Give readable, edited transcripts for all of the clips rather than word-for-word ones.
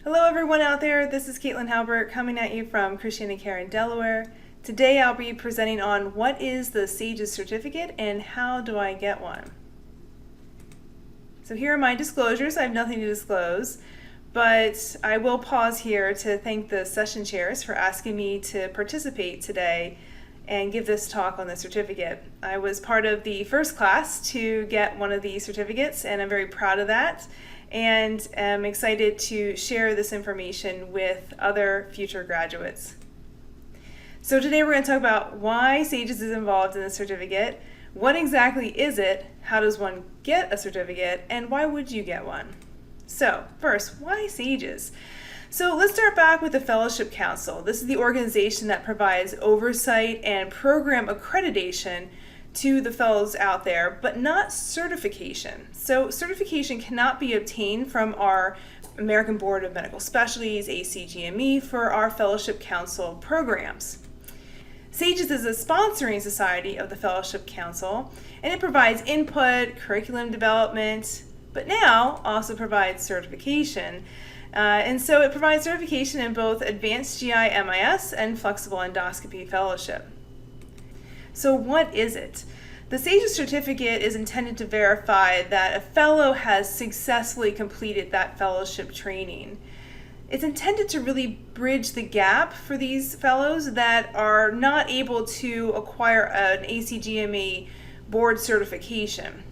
Hello everyone out there, this is Halbert coming at you from Christiana in Delaware. Today I'll be presenting on what is the SAGES certificate and how do I get one. So here are my disclosures. I have nothing to disclose, but I will pause here to thank the session chairs for asking me to participate today and give this talk on the certificate. I was part of the first class to get one of these certificates and I'm very proud of that, and am excited to share this information with other future graduates. So today we're going to talk about why SAGES is involved in the certificate, what exactly is it, how does one get a certificate, and why would you get one? So first, why SAGES? So let's start back with the Fellowship Council. This is the organization that provides oversight and program accreditation to the fellows out there, but not certification. So certification cannot be obtained from our American Board of Medical Specialties, ACGME, for our Fellowship Council programs. SAGES is a sponsoring society of the Fellowship Council, and it provides input, curriculum development, but now also provides certification. And so it provides certification in both Advanced GI MIS and Flexible Endoscopy Fellowship. So what is it? The SAGES certificate is intended to verify that a fellow has successfully completed that fellowship training. It's intended to really bridge the gap for these fellows that are not able to acquire an ACGME board certification.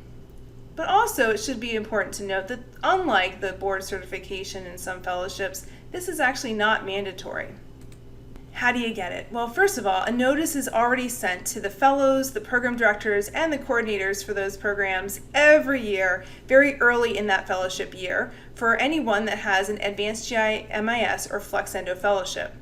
But also it should be important to note that unlike the board certification in some fellowships, this is actually not mandatory. How do you get it? Well, first of all, a notice is already sent to the fellows, the program directors, and the coordinators for those programs every year, very early in that fellowship year, for anyone that has an Advanced GI MIS or Flex Endo fellowship.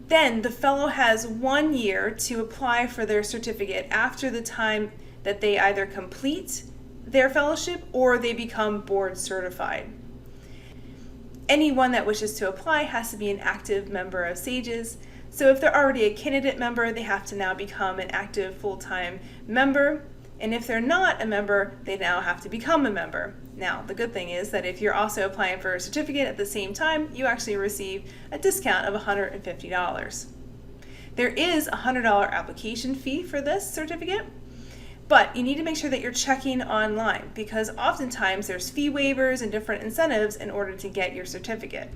Then the fellow has 1 year to apply for their certificate after the time that they either complete their fellowship or they become board certified. Anyone that wishes to apply has to be an active member of SAGES. So if they're already a candidate member, they have to now become an active full-time member. And if they're not a member, they now have to become a member. Now, the good thing is that if you're also applying for a certificate at the same time, you actually receive a discount of $150. There is a $100 application fee for this certificate, but you need to make sure that you're checking online because oftentimes there's fee waivers and different incentives in order to get your certificate.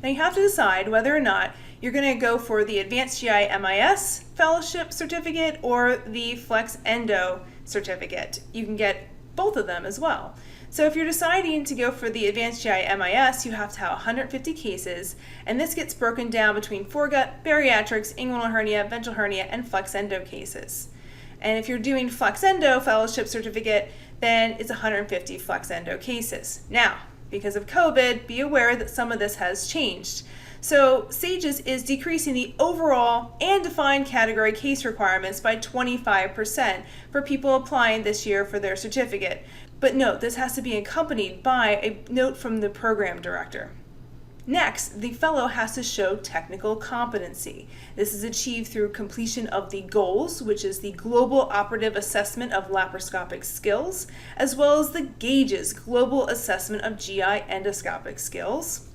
Now you have to decide whether or not you're going to go for the Advanced GI MIS Fellowship Certificate or the Flex Endo Certificate. You can get both of them as well. So if you're deciding to go for the Advanced GI MIS, you have to have 150 cases, and this gets broken down between foregut, bariatrics, inguinal hernia, ventral hernia, and Flex Endo cases. And if you're doing Flex Endo Fellowship Certificate, then it's 150 Flex Endo cases. Now, because of COVID, be aware that some of this has changed. So SAGES is decreasing the overall and defined category case requirements by 25% for people applying this year for their certificate. But note, this has to be accompanied by a note from the program director. Next, the fellow has to show technical competency. This is achieved through completion of the GOLS, which is the Global Operative Assessment of Laparoscopic Skills, as well as the GAGES, Global Assessment of GI Endoscopic Skills.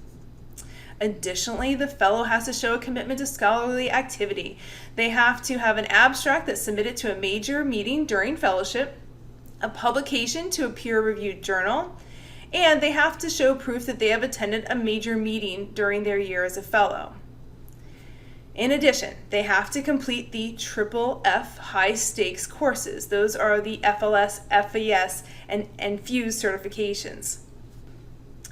Additionally, the fellow has to show a commitment to scholarly activity. They have to have an abstract that's submitted to a major meeting during fellowship, a publication to a peer-reviewed journal, and they have to show proof that they have attended a major meeting during their year as a fellow. In addition, they have to complete the Triple F high-stakes courses. Those are the FLS, FAS, and FUSE certifications.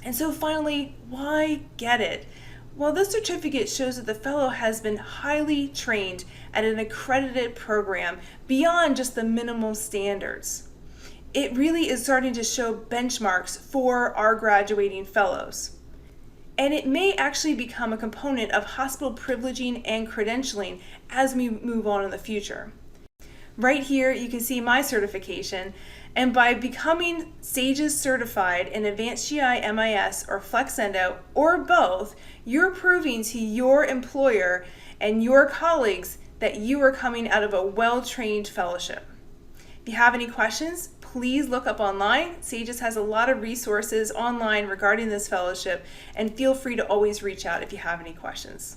And so finally, why get it? Well, this certificate shows that the fellow has been highly trained at an accredited program beyond just the minimal standards. It really is starting to show benchmarks for our graduating fellows. And it may actually become a component of hospital privileging and credentialing as we move on in the future. Right here, you can see my certification, and by becoming SAGES certified in Advanced GI MIS or Flex Endo or both, you're proving to your employer and your colleagues that you are coming out of a well-trained fellowship. If you have any questions, please look up online. SAGES has a lot of resources online regarding this fellowship, and feel free to always reach out if you have any questions.